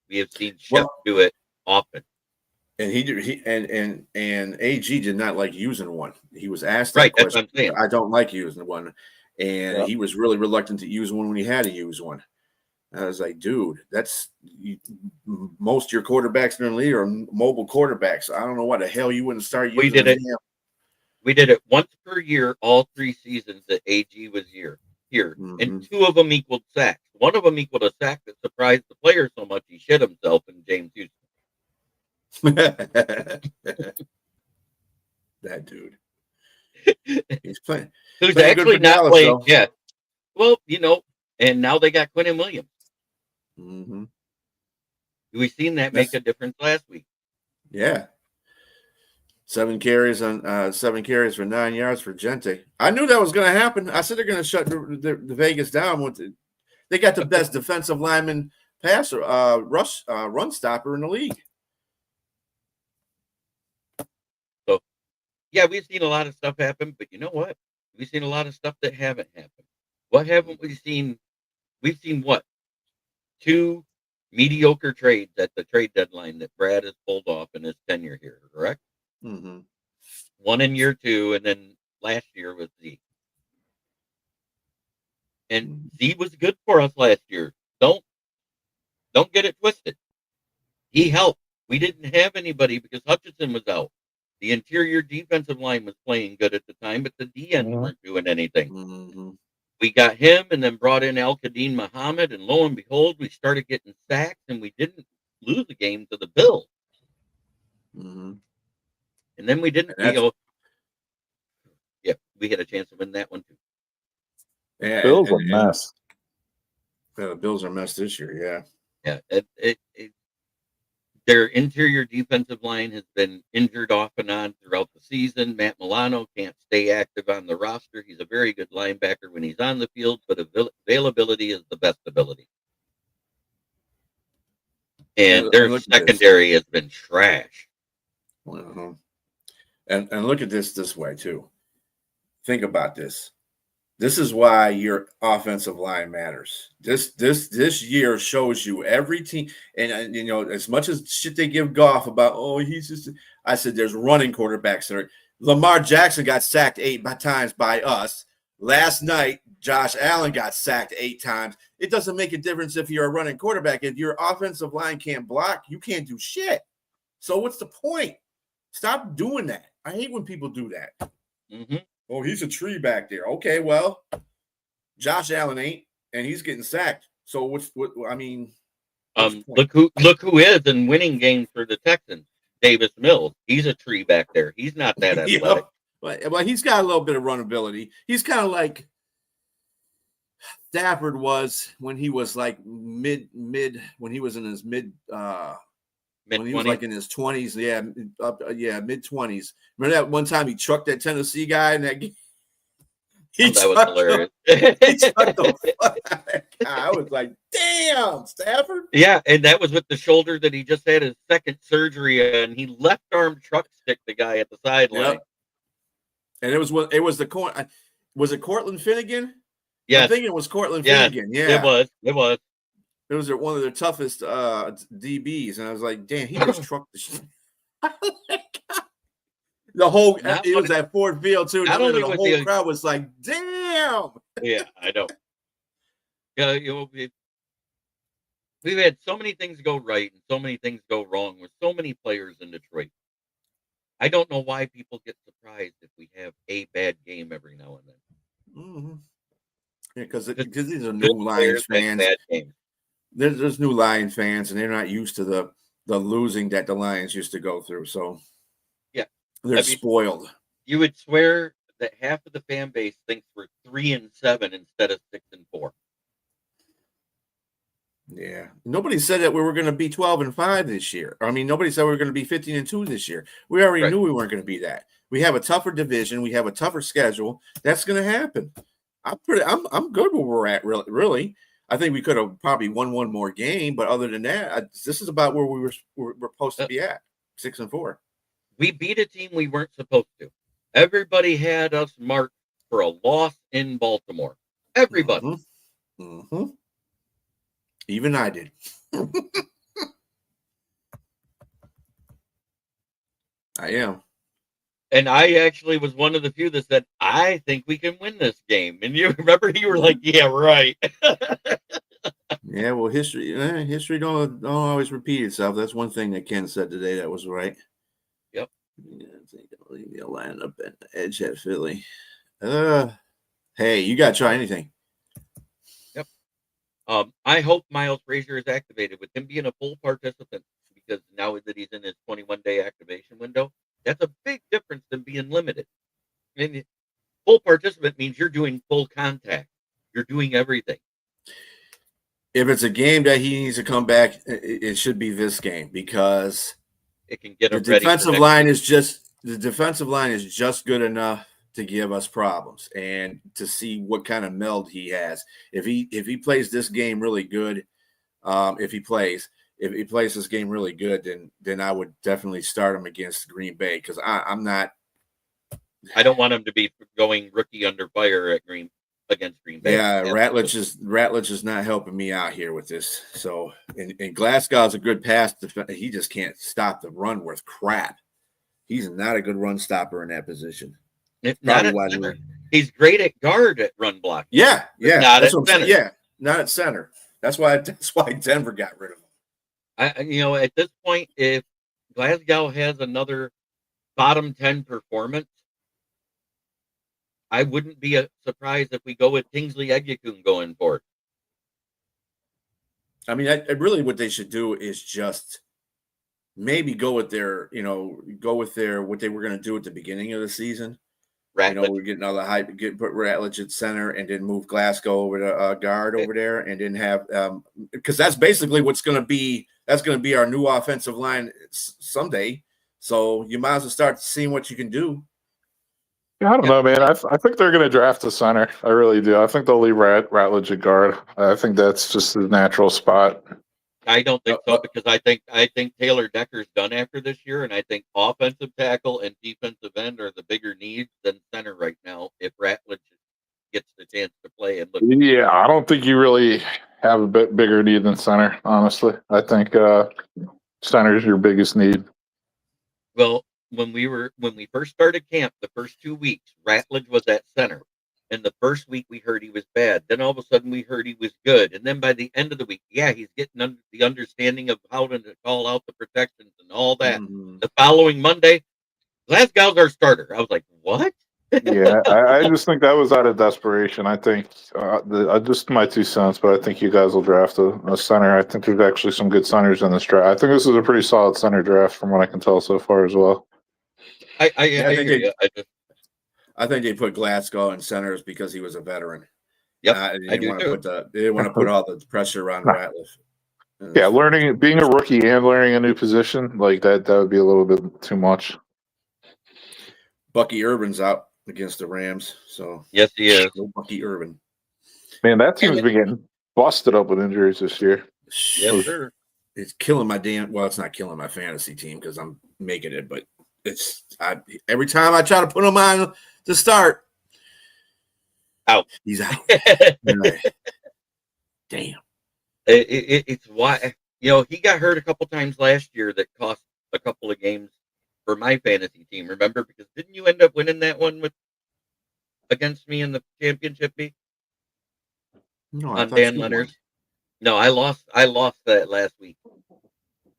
We have seen Shep do it often. And and AG did not like using one. He was asked that Right, that's question. what I'm saying. I don't like using one. And he was really reluctant to use one when he had to use one. I was like, dude, most of your quarterbacks in the league are mobile quarterbacks. I don't know why the hell you wouldn't start using We did it. We did it once per year, all 3 seasons that AG was here. And 2 of them equaled sacks. One of them equaled a sack that surprised the player so much he shit himself in James Houston. That dude. He's playing. Who's playing actually good for not Dallas, playing. though. Yeah. Well, and now they got Quinnen Williams. Mm-hmm. We've seen that make a difference last week. Yeah. 7 carries for 9 yards for Gente. I knew that was going to happen. I said they're going to shut the Vegas down. They got the best defensive lineman passer, run stopper in the league. So, yeah, we've seen a lot of stuff happen, but you know what? We've seen a lot of stuff that haven't happened. What haven't we seen? We've seen what? 2 mediocre trades at the trade deadline that Brad has pulled off in his tenure here, correct? Mm-hmm. One in year 2, and then last year was Z. And Z was good for us last year. Don't get it twisted. He helped. We didn't have anybody because Hutchinson was out. The interior defensive line was playing good at the time, but the DNs weren't doing anything. Mm-hmm. We got him and then brought in Al-Qadim Muhammad, and lo and behold, we started getting sacks, and we didn't lose the game to the Bills. Mm-hmm. And then we didn't, we had a chance to win that one too. Yeah, Bills a mess. The Bills are a mess this year, yeah. Their interior defensive line has been injured off and on throughout the season. Matt Milano can't stay active on the roster. He's a very good linebacker when he's on the field, but availability is the best ability. And their secondary has been trash. Uh-huh. And look at this way too. Think about this. This is why your offensive line matters. This year shows you every team, and as much as shit they give Goff about, he's just. I said there's running quarterbacks that are. Lamar Jackson got sacked 8 times by us. Last night, Josh Allen got sacked 8 times. It doesn't make a difference if you're a running quarterback. If your offensive line can't block, you can't do shit. So what's the point? Stop doing that. I hate when people do that. Mm-hmm. Oh, he's a tree back there. Okay, well, Josh Allen ain't, and he's getting sacked. So what's look who is in winning games for the Texans. Davis Mills. He's a tree back there. He's not that athletic. Well, he's got a little bit of run ability. He's kind of like Stafford was when he was like mid when he was in his mid when he was like in his 20s, mid 20s. Remember that one time he trucked that Tennessee guy in that game? That was hilarious. I was like, damn, Stafford. Yeah, and that was with the shoulder that he just had his second surgery, and he left arm truck stick the guy at the sideline. Yep. And it was was it Cortland Finnegan? Yeah, I think it was Cortland Finnegan. Yeah, it was. It was one of their toughest DBs, and I was like, damn, he just trucked the shit. The whole Not it what was at Ford Field too. not Not only the was whole the crowd was like, "Damn!" yeah, I know. Yeah, we've had so many things go right and so many things go wrong with so many players in Detroit. I don't know why people get surprised if we have a bad game every now and then. Mm-hmm. Yeah, because Just these are good new Lions players make fans. bad games. There's new Lions fans, and they're not used to the losing that the Lions used to go through. So Yeah, they're I mean, spoiled. you would swear that half of the fan base thinks we're 3-7 instead of 6-4. Yeah. Nobody said that we were going to be 12-5 this year. I mean, nobody said we were going to be 15-2 this year. We already Right. knew we weren't going to be that. We have a tougher division. We have a tougher schedule. That's going to happen. I'm good where we're at. Really. I think we could have probably won one more game, but other than that, this is about where we're supposed to be at, 6-4. We beat a team we weren't supposed to. Everybody had us marked for a loss in Baltimore. Everybody. Mm-hmm. Mm-hmm. Even I did. I am. And I actually was one of the few that said, I think we can win this game. And you remember you were like, yeah, right. Yeah, well, history don't always repeat itself. That's one thing that Ken said today that was right. Yep. Yeah, I think I'll leave me line up at the edge at Philly. Hey, you gotta try anything. Yep. I hope Miles Frazier is activated with him being a full participant, because now that he's in his 21-day activation window, that's a big difference than being limited. I mean, full participant means you're doing full contact. You're doing everything. If it's a game that he needs to come back, it should be this game, because It can get the him ready. defensive line is just good enough to give us problems, and to see what kind of meld he has. If he plays this game really good, if he plays this game really good, then I would definitely start him against Green Bay, because I'm not. I don't want him to be going rookie under fire against Green Bay. Yeah, Ratledge is not helping me out here with this. So, and Glasgow's a good pass defender. He just can't stop the run worth crap. He's not a good run stopper in that position. Not at center. He's great at guard at run block. Yeah. Not at center. Yeah, not at center. That's why Denver got rid of him. At this point, if Glasgow has another bottom 10 performance, I wouldn't be surprised if we go with Kingsley Egekun going forward. I mean, really what they should do is just maybe go with what they were going to do at the beginning of the season. Ratledge. We're getting all the hype, put Ratledge at center, and then move Glasgow over to guard over there, and then have because that's basically what's going to be. That's going to be our new offensive line someday. So you might as well start seeing what you can do. Yeah, I don't know, man. I think they're going to draft a center. I really do. I think they'll leave Ratledge at guard. I think that's just the natural spot. I don't think so, because I think Taylor Decker's done after this year, and I think offensive tackle and defensive end are the bigger needs than center right now. If Ratledge gets the chance to play and look, yeah, I don't think you really have a bit bigger need than center. Honestly, I think center is your biggest need. Well, when we first started camp, the first 2 weeks, Ratledge was at center. And the first week we heard he was bad. Then all of a sudden we heard he was good. And then by the end of the week, he's getting the understanding of how to call out the protections and all that. Mm-hmm. The following Monday, Glasgow's our starter. I was like, what? Yeah, I just think that was out of desperation. I think just my 2 cents, but I think you guys will draft a center. I think there's actually some good centers in this draft. I think this is a pretty solid center draft from what I can tell so far as well. I think they put Glasgow in centers because he was a veteran. Yep, they didn't want to put all the pressure on Ratliff. Yeah, being a rookie and learning a new position like that would be a little bit too much. Bucky Urban's out against the Rams, so yes, he is. No Bucky Urban. Man, that team's been getting busted up with injuries this year. Yes, sir. It's killing my it's not killing my fantasy team because I'm making it, but every time I try to put him on to start, out. He's out. Damn. It's why he got hurt a couple times last year that cost a couple of games for my fantasy team. Remember, because didn't you end up winning that one against me in the championship beat No, I on thought Dan you won. Leonard's? No, I lost. I lost that last week.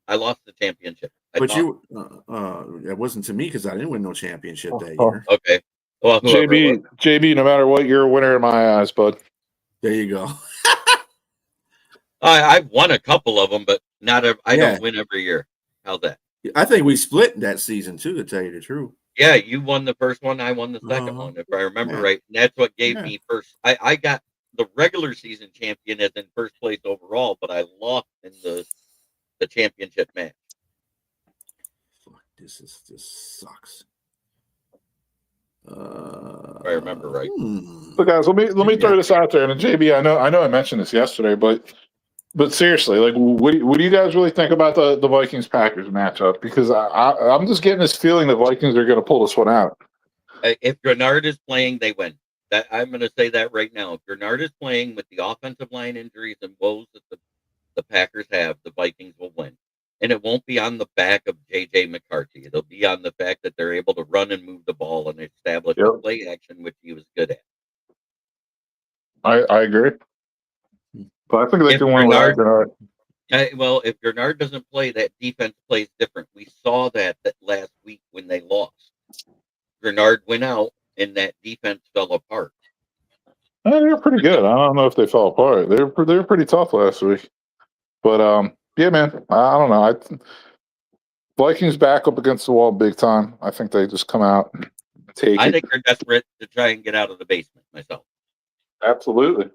I lost the championship. But it wasn't to me because I didn't win no championship that Oh. year. Okay. Well, whoever it was. JB, no matter what, you're a winner in my eyes, bud. There you go. I've won a couple of them, but not. I Yeah. don't win every year. How's that? I think we split that season too, to tell you the truth. Yeah, you won the first one. I won the second Uh-huh. one, if I remember Yeah. right. And that's what gave Yeah. me first. I got the regular season champion as in first place overall, but I lost in the championship match. Fuck, this sucks. If I remember right. So guys, let me throw this out there. And JB, I know I mentioned this yesterday, but seriously, like, what do you guys really think about the Vikings Packers matchup? Because I'm just getting this feeling the Vikings are going to pull this one out. If Grenard is playing, they win. That I'm going to say that right now. If Grenard is playing with the offensive line injuries and woes that the Packers have, the Vikings will win. And it won't be on the back of J.J. McCarthy. It'll be on the fact that they're able to run and move the ball and establish the play action, which he was good at. I agree. But I think they can win without Grenard. Well, if Grenard doesn't play, that defense plays different. We saw that last week when they lost. Grenard went out, and that defense fell apart. They're pretty good. I don't know if they fell apart. They were pretty tough last week. But yeah, man, I don't know. Vikings back up against the wall big time. I think they just come out and take it. I think they're desperate to try and get out of the basement myself. Absolutely.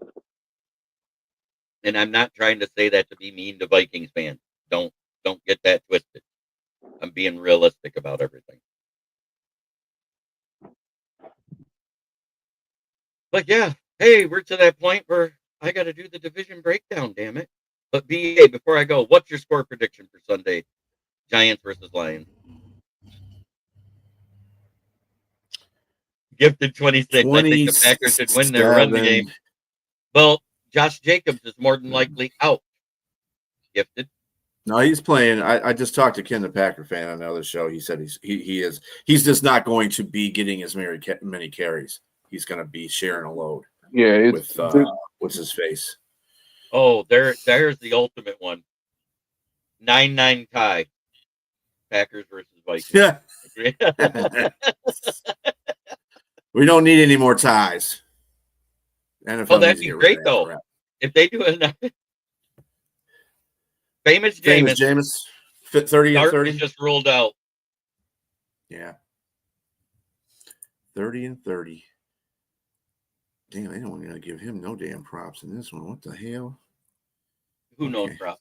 And I'm not trying to say that to be mean to Vikings fans. Don't get that twisted. I'm being realistic about everything. But yeah, hey, we're to that point where I got to do the division breakdown, damn it. But BA, before I go, what's your score prediction for Sunday? Giants versus Lions. Gifted 26. I think the Packers should win their run the game. Well, Josh Jacobs is more than likely out. Gifted. No, he's playing. I just talked to Ken, the Packer fan, on another show. He said he's just not going to be getting as many carries. He's going to be sharing a load. Yeah, with what's his face. Oh, there's the ultimate one. 9-9 tie. Packers versus Vikings. Yeah. We don't need any more ties. NFL that'd be great though. Crap. If they do it, famous Jameis, 30 and 30 just ruled out. Yeah, 30 and 30. Damn, they don't want to give him no damn props in this one. What the hell? Who knows props?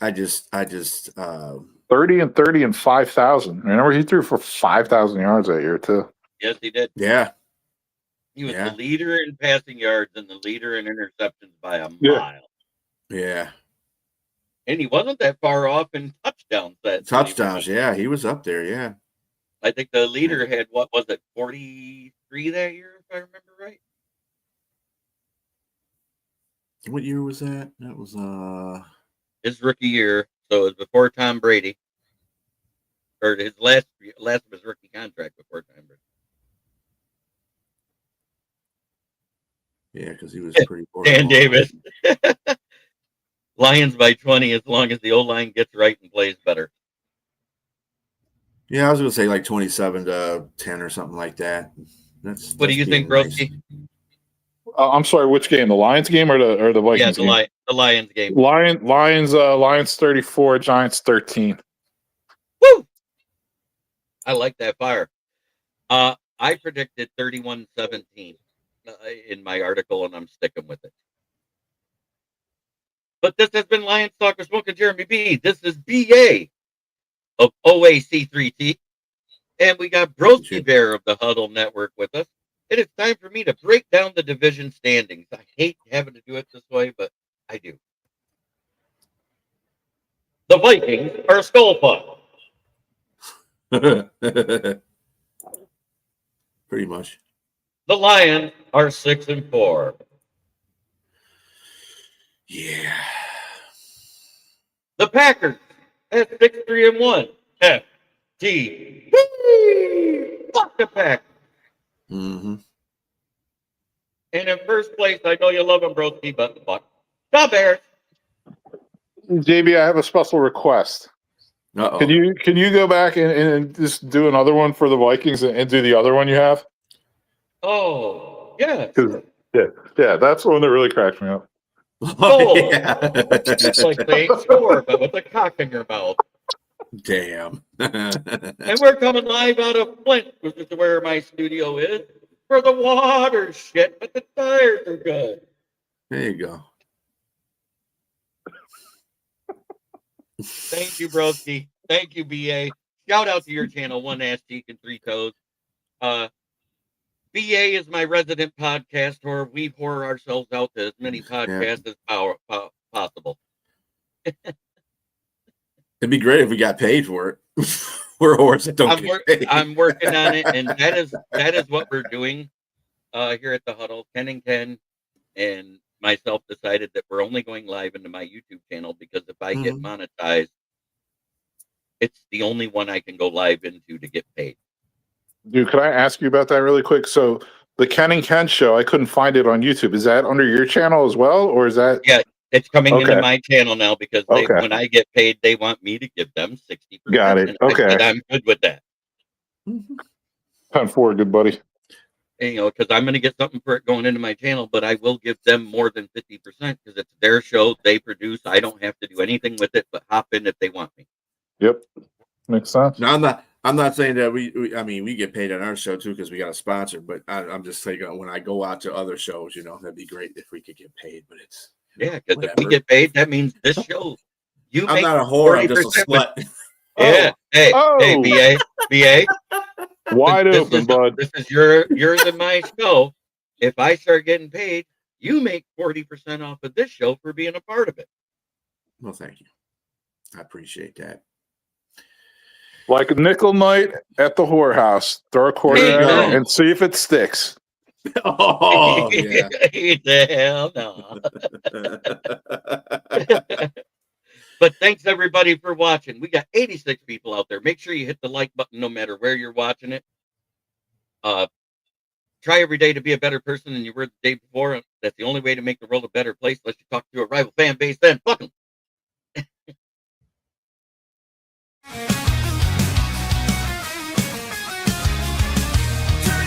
I just 30 and 30 and 5,000. Remember, he threw for 5,000 yards that year too. Yes, he did. Yeah. He was the leader in passing yards and the leader in interceptions by a mile. Yeah. And he wasn't that far off in touchdowns. Touchdowns, yeah. He was up there, yeah. I think the leader had, 43 that year, if I remember right? What year was that? That was his rookie year. So it was before Tom Brady. Or his last of his rookie contract before Tom Brady. Yeah, because he was pretty poor. Dan Davis. Lions by 20 as long as the O-line gets right and plays better. Yeah, I was going to say like 27-10 or something like that. What do you think, Broski? Nice. I'm sorry, which game? The Lions game or the Vikings game? Yeah, the Lions game. Lions 34, Giants 13. Woo! I like that fire. I predicted 31-17 in my article, and I'm sticking with it. But this has been Lions Talk with Smoke and Jeremy B. This is BA of OAC3T. And we got Broski Bear of the Huddle Network with us. It is time for me to break down the division standings. I hate having to do it this way, but I do. The Vikings are skull fucked. Pretty much. The Lions are 6-4. Yeah. The Packers That's 6-3-1. FT. Fuck the pack. Mm-hmm. And in first place, I know you love them, broski, but fuck the Bears. JB, I have a special request. Uh-oh. Can you go back and just do another one for the Vikings and do the other one you have? Oh, yeah. 'Cause- yeah, that's the one that really cracked me up. Oh, yeah. it's like they ain't score, but with a cock in your mouth. Damn. And we're coming live out of Flint, which is where my studio is. For the water shit, but the tires are good. There you go. Thank you, broski. Thank you, BA. Shout out to your channel, One Ass Cheek and Three Toes. BA is my resident podcast whore. We whore ourselves out to as many podcasts as possible. It'd be great if we got paid for it. We're horses that don't get paid. I'm working on it, and that is what we're doing here at the Huddle. Ken and Ken and myself decided that we're only going live into my YouTube channel because if I get monetized, it's the only one I can go live into to get paid. Dude, can I ask you about that really quick? So the Ken and Ken show, I couldn't find it on YouTube. Is that under your channel as well, or is that? Yeah, it's coming into my channel now because when I get paid, they want me to give them 60%. Got it. And Okay, I said, I'm good with that. 10-4, good buddy. And, you know, because I'm going to get something for it going into my channel, but I will give them more than 50% because it's their show. They produce. I don't have to do anything with it, but hop in if they want me. Yep, makes sense. No, I'm not saying that we get paid on our show too because we got a sponsor, but I'm just saying when I go out to other shows, that'd be great if we could get paid. But it's because if we get paid, that means this show. I'm not a whore. I'm just a slut. Yeah. Hey, BA. Wide open, bud. This is yours and my show. If I start getting paid, you make 40% off of this show for being a part of it. Well, thank you. I appreciate that. Like a nickel night at the whorehouse. Throw a quarter at it and see if it sticks. Oh, yeah. The hell no. But thanks everybody for watching. We got 86 people out there. Make sure you hit the like button no matter where you're watching it. Try every day to be a better person than you were the day before. That's the only way to make the world a better place. Unless you talk to a rival fan base, then fuck them. Turn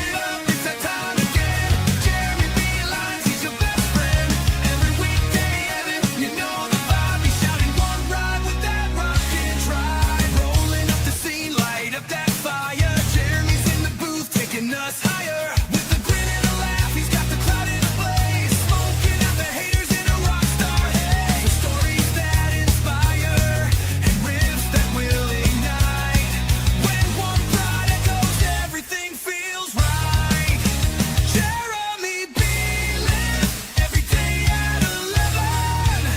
it up, it's that time again. Jeremy BA Lions, he's your best friend. Every weekday, Evan, you know the vibe. He's shouting one ride with that rocket drive. Rolling up the scene, light up that fire. Jeremy's in the booth, taking us higher. With a grin and a laugh, he's got the crowd in a blaze. Smoking out the haters in a rock star haze. The stories that inspire and riffs that will ignite. When one pride echoes, everything feels right. Jeremy B. lives every day at 11.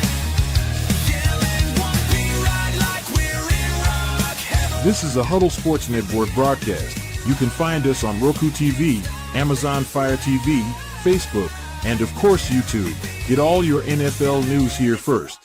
Yelling one B right like we're in rock heaven. This is a Huddle Sports Network broadcast. You can find us on Roku TV, Amazon Fire TV, Facebook, and of course YouTube. Get all your NFL news here first.